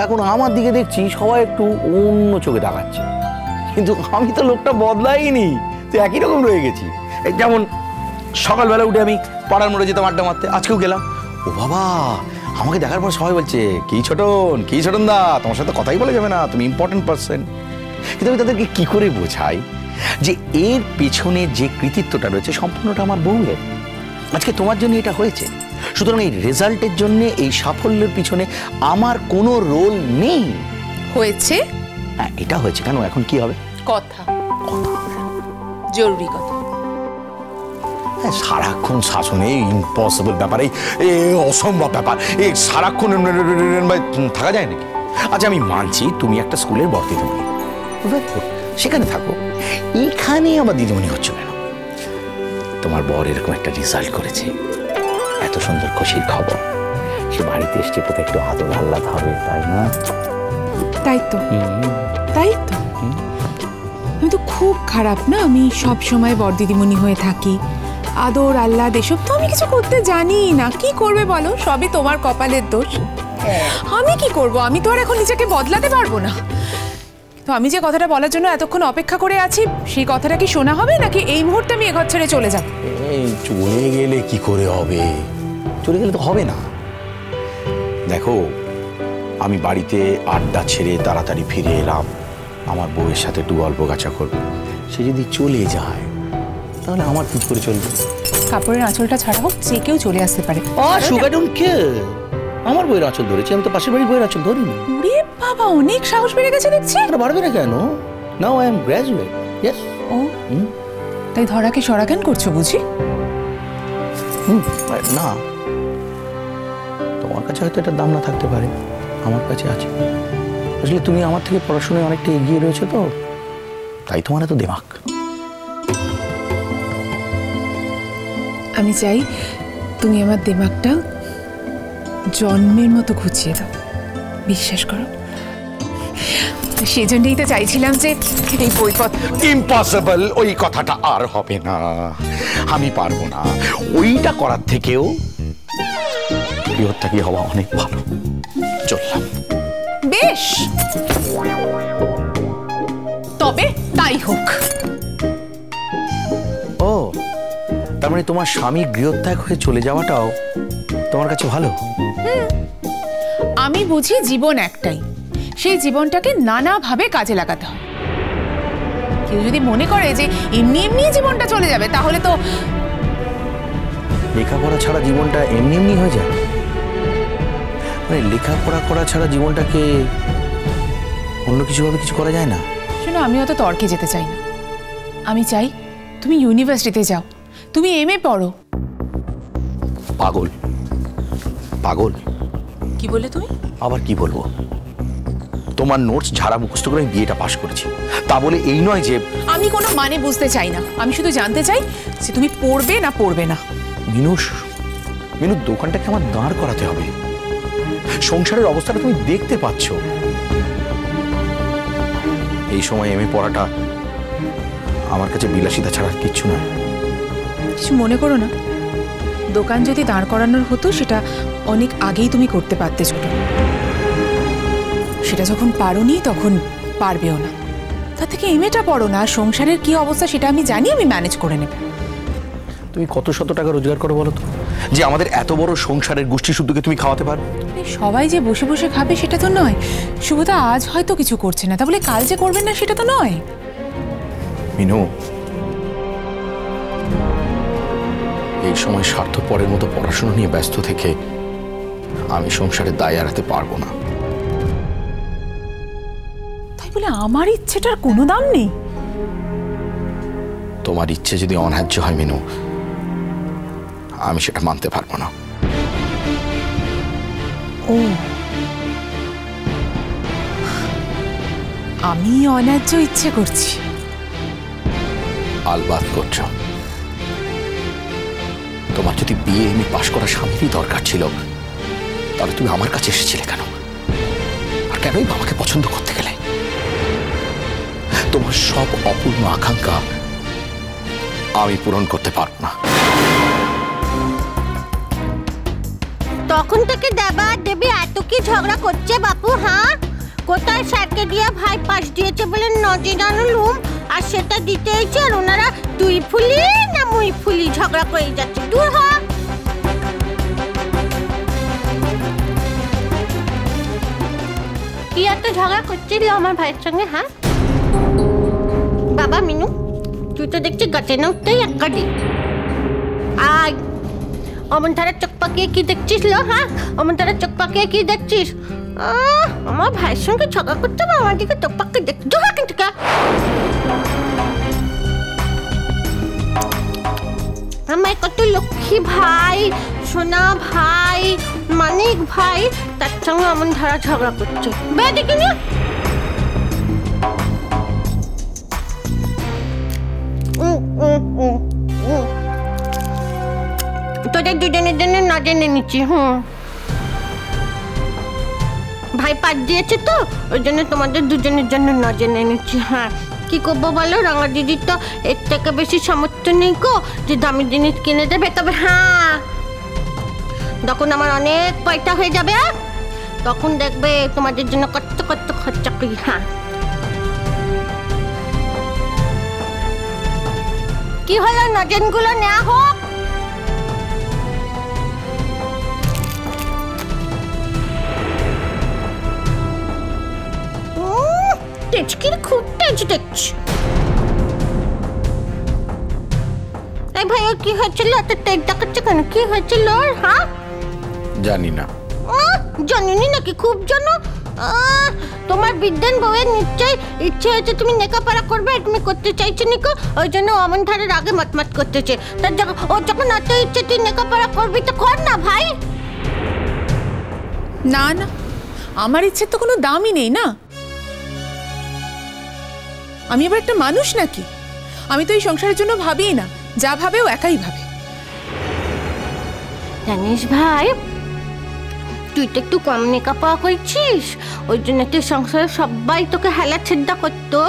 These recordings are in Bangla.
এখন আমার দিকে দেখছি সবাই একটু অন্য চোখে তাকাচ্ছে, কিন্তু আমি তো লোকটা বদলাইনি, তো একই রকম রয়ে গেছি। যেমন সকালবেলা উঠে আমি পাড়ার মোড়ে যেতাম আড্ডা মারতে, আজকেও গেলাম। ও বাবা, আমাকে দেখার পর সবাই বলছে কি ছোটন দা, তোমার সাথে কথাই বলা যাবে না, তুমি ইম্পর্টেন্ট পার্সন। কিন্তু আমি তাদেরকে কি করে বোঝাই যে এর পেছনে যে কৃতিত্বটা রয়েছে সম্পূর্ণটা আমার বউয়ের। আজকে তোমার জন্য এটা হয়েছে, সুতরাং এই রেজাল্টের জন্য, এই সাফল্যের পিছনে আমার কোনো রোল নেই। হয়েছে? হ্যাঁ, এটা হয়েছে। কেন, এখন কি হবে? কথা জরুরি কথা। হ্যাঁ, সারাক্ষণ শাসনে ইম্পসিবল ব্যাপার, এই অসম্ভব ব্যাপার, এই সারাক্ষণ থাকা যায় নাকি? আচ্ছা, আমি মানছি তুমি একটা স্কুলের বড় দিদিমণি, সেখানে থাকো, এইখানে আমার দিদিমণি হচ্ছে কেন? তোমার বর এরকম একটা রেজাল্ট করেছে, এত সুন্দর খুশির খবর, সে বাড়িতে এসছে কোথায় একটু আদর আহ্লাদ হবে, তাই না? তাই তো, তাই তো। আমি তো খুব খারাপ না, আমি সব সময় বড় দিদিমণি হয়ে থাকি, আদর আহ্লাদ এসব তো আমি কিছু করতে জানি না। কি করবে বলো, সবই তোমার কপালের দোষ। আমি কি করব, আমি তো আর এখন নিজেকে বদলাতে পারবো না। তো আমি যে কথাটা বলার জন্য এতক্ষণ অপেক্ষা করে আছি, সেই কথাটা কি শোনা হবে, নাকি এই মুহূর্তে আমি এ ঘর ছেড়ে চলে যাব? চলে গেলে কি করে হবে? চলে গেলে তো হবে না। দেখো, আমি বাড়িতে আড্ডা ছেড়ে তাড়াতাড়ি ফিরে এলাম, আমার বউয়ের সাথে একটু গল্প গাছা করবো। সে যদি চলে যায় তাহলে আমার কি করে চলবে? কাপড়ের আঁচলটা ছাড়া হোক, যে কেউ চলে আসতে পারে। আমার বইয়ের আঁচল ধরেছি, আমি তো পাশের বাড়ির বইয়ের আঁচল ধরিনি। ওরে বাবা, অনেক সাহস বেড়ে গেছে দেখছি। বাড়বে না কেন? Now I am graduate. Yes. ও, তাই ধরাকে সরাজ্ঞান করছো বুঝি? না, তোমার কাছে হয়তো এটার দাম না থাকতে পারে, আমার কাছে আছে। আসলে তুমি আমার থেকে পড়াশোনায় অনেকটা এগিয়ে রয়েছে, তো তাই তোমার এত দিমাগ। আমি চাই তুমি আমার দিমাগটা জন্মের মতো ঘুচিয়ে দাও, বিশ্বাস করো। সেই জন্যই তো চাইছিলাম যে এই বইপত্র। ইম্পসিবল, ওই কথাটা আর হবে না, আমি পারবো না। ওইটা করার থেকেও গৃহত্যাগী হওয়া অনেক ভালো। চললাম। বেশ, তবে তাই হোক। ও, তার মানে তোমার স্বামী গৃহত্যাগ হয়ে চলে যাওয়াটাও তোমার কাছে ভালো? আমি বুঝি জীবন একটাই, সেই জীবনটাকে নানাভাবে কাজে লাগাতে হয়। কেউ যদি মনে করে যে এমনি এমনি জীবনটা চলে যাবে, তাহলে তো লেখাপড়া ছাড়া জীবনটা এমনি এমনি হয়ে যায়। মানে লেখাপড়া করা ছাড়া জীবনটাকে অন্য কিছুভাবে কিছু করা যায় না? শোনো, আমি অত তর্কে যেতে চাই না। আমি চাই তুমি ইউনিভার্সিটিতে যাও, তুমি এমএ পড়ো। পাগল পাগল। কি বলে তুমি? আবার কি বলবো? তোমার নোটস ঝাড়া মুখস্থ করে আমি বিয়েটা পাশ করেছি, তা বলে এই নয় যে। আমি কোনো মানে বুঝতে চাই না, আমি শুধু জানতে চাই যে তুমি পড়বে না পড়বে না। মিনু, দোকানটাকে আমার দাঁড় করাতে হবে। সংসারের অবস্থাটা তুমি দেখতে পাচ্ছ। এই সময় এমএ পড়াটা আমার কাছে বিলাসিতা ছাড়া কিচ্ছু নয়। কিছু মনে করো না, দোকান যদি দাঁড় করানোর হতো সেটা অনেক আগেই তুমি করতে পারতে ছোট। সেটা যখন পারোনি তখন পারবেও না। তার থেকে এমএটা পড়ো না, সংসারের কি অবস্থা সেটা আমি জানি, আমি ম্যানেজ করে নেব। তুমি কত শত টাকা রোজগার করো বলো তো, যে আমাদের এত বড় সংসারের গোষ্ঠী শুদ্ধকে তুমি খাওয়াতে পারো? সবাই যে বসে বসে খাবে সেটা তো নয়। শুভদা আজ হয়তো কিছু করছে না, তা বলে কাল যে করবেন না সেটা তো নয়। মিনু, এই সময় স্বার্থপরের মতো পড়াশোনা নিয়ে ব্যস্ত থেকে আমি সংসারের দায় এড়াতে পারবো না। তাই বলে আমার ইচ্ছেটার কোনো দাম নেই? তোমার ইচ্ছে যদি অন্যায্য হয় মিনু, আমি সেটা মানতে পারবো না। ও, আমি অন্যায্য ইচ্ছে করছি? আলবাত করছো। তোমার যদি বিয়ে এমনি পাশ করা স্বামীরই দরকার ছিল, তাহলে তুমি আমার কাছে এসেছিলে কেন? আর কেনই বাবাকে পছন্দ করতে গেলে? তোমার সব অপূর্ণ আকাঙ্ক্ষা আমি পূরণ করতে পারবো না। তখন থেকে দেবা দেবী এত কি ঝগড়া করছে বাপু? হ্যাঁ, স্যারকে দিয়ে ভাই পাশ দিয়েছে বলে নজর আনলুম, আর সেটা দিতে এসে আর ওনারা তুই ফুলি না মুই ফুলি ঝগড়া করে যাচ্ছে। দূর হ। কি এত ঝগড়া করছিল আমার ভাইয়ের সঙ্গে? হ্যাঁ বাবা মিনু, তুই তো দেখছি গাছে না উঠতেই এক কাটি। আয়, অমন ধারা চোখ পাকিয়ে কি দেখছিস লো? হ্যাঁ, অমন ধারা চোখ পাকিয়ে কি দেখছিস? আমার ভাইয়ের সঙ্গে ঝগড়া করতে হবে, আমার দিকে চোখ পাকিয়ে দেখতে ঝগড়া কিন্তু কা আমার কত লক্ষ্মী ভাই, সোনা ভাই, মানিক ভাই, তার সঙ্গে অমন ধারা ঝগড়া করছে। বে দেখিনি তোদের দুজনের জন্য না জেনে নিচ্ছি। ভাই পাঠ দিয়েছে তো ওই জন্য তোমাদের দুজনের জন্য না জেনে নিচ্ছি। হ্যাঁ, কি করবো বলো, রাঙা দিদির তো এর থেকে বেশি সামর্থ্য নেই গো যে দামি জিনিস কিনে দেবে। তবে হ্যাঁ, যখন আমার অনেক পয়সা হয়ে যাবে তখন দেখবে তোমাদের জন্য কত কত খরচা করি। হ্যাঁ, কি হলো, নজনগুলো নেওয়া হোক। তেজকির খুব তেজ দেখছি। এই ভাই, ওর কি হয়েছিল? এত তেজ দেখাচ্ছে কেন? কি হয়েছিল ওর? হ্যাঁ জানি না। জানিনি নাকি? খুব জানো। তোমার বিদ্যান বউয়ের নিশ্চয় ইচ্ছে হয়েছে তুমি লেখাপড়া করবে, তুমি করতে চাইছো নিকো, ওই জন্য অমন ধারের আগে মতমত করতেছে। তার ওর যখন এত ইচ্ছে তুই লেখাপড়া করবি তো কর না ভাই। না না, আমার ইচ্ছের তো কোনো দামই নেই না। আমি আবার একটা মানুষ নাকি? আমি তো এই সংসারের জন্য ভাবিই না, যা ভাবে ও একাই ভাবে। জানিস ভাই, তুই তো একটু কম লেখাপড়া করছিস, ওই জন্য তো সংসারে সবাই তোকে হেলা ছেদ্দা করতো।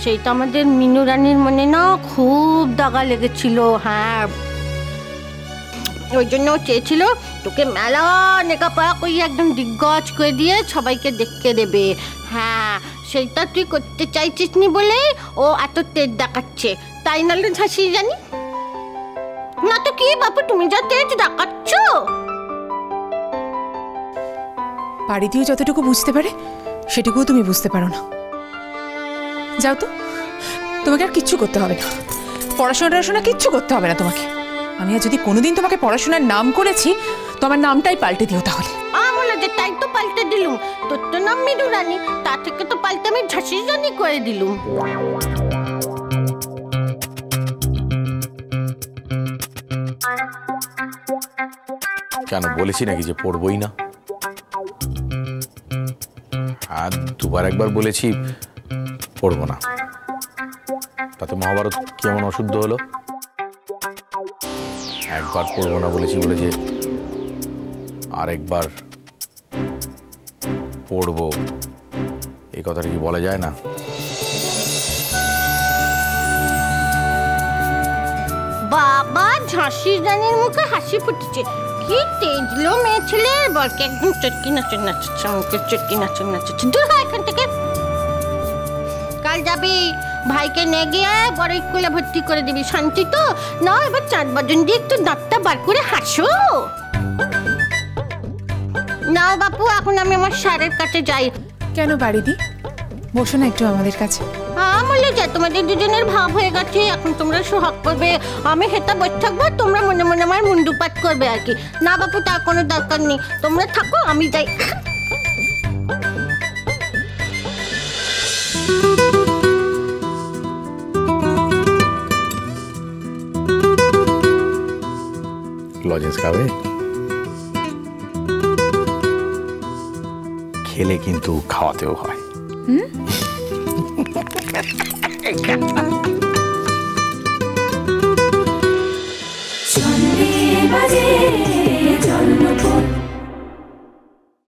সেই তো আমাদের মিনু রানীর মনে না খুব দাগা লেগেছিল। হ্যাঁ, ওই জন্য ও চেয়েছিল তোকে মেলা লেখাপড়া করিয়ে একদম দিগ্গজ করে দিয়ে সবাইকে দেখতে দেবে। হ্যাঁ, সেইটা তুই করতে চাইছিস নি বলেই ও এত তেজ দেখাচ্ছে, তাই নাহলে ঝাঁসি জানি না। তো কি বাপু, তুমি যা তেজ দেখাচ্ছ। বাড়ি দিয়ে যতটুকু বুঝতে পারে সেটুকুও তুমি বুঝতে পারো না। যাও তো, তোমাকে আর কিচ্ছু করতে হবে না, পড়াশোনা কিচ্ছু করতে হবে না তোমাকে। আমি আর যদি কোনোদিন তোমাকে পড়াশোনার নাম করেছি তো আমার নামটাই পাল্টে দিও তাহলে। আমলে যে তাই তো পাল্টে দিলুম, তোর তো নাম মিনু রানী, তা থেকে তো পাল্টে আমি ঝাঁসি রানী করে দিলুম। কেন বলেছি নাকি যে পড়বই না? আর দুবার একবার বলেছি পড়বো না, তাতে মহাভারত কেমন অশুদ্ধ হলো? একবার পড়বো না বলেছি বলে যে আরেকবার পড়বো এই কথাটা কি বলা যায় না? বাবা, ঝাঁসি রানীর মুখে হাসি ফুটেছে। কি তেজলো মেয়ে ছেলে, বরকে একদম চটকি নাচন নাচাচ্ছে, আমাকে চটকি নাচন নাচাচ্ছে। দূর হয় এখান থেকে। কাল যাবি, ভাইকে নিয়ে গিয়ে বড় স্কুলে ভর্তি করে দিবি। শান্তি তো না? এবার 4 বাজন দিয়ে একটু দাঁতটা বার করে হাসো। না বাপু, এখন আমি আমার স্যারের কাছে যাই। কেন বাড়ি দি, বসো না একটু আমাদের কাছে। বলে যে তোমাদের দুজনের ভাব হয়ে গেছে, এখন তোমরা সোহাগ করবে, আমি হেতা বসে থাকবো, তোমরা মনে মনে আমার মুন্ডুপাত করবে আর কি। না বাপু, তার কোনো দরকার নেই, তোমরা থাকো, আমি যাই। লজেন্স খাবে? খেলে কিন্তু খাওয়াতেও হয়।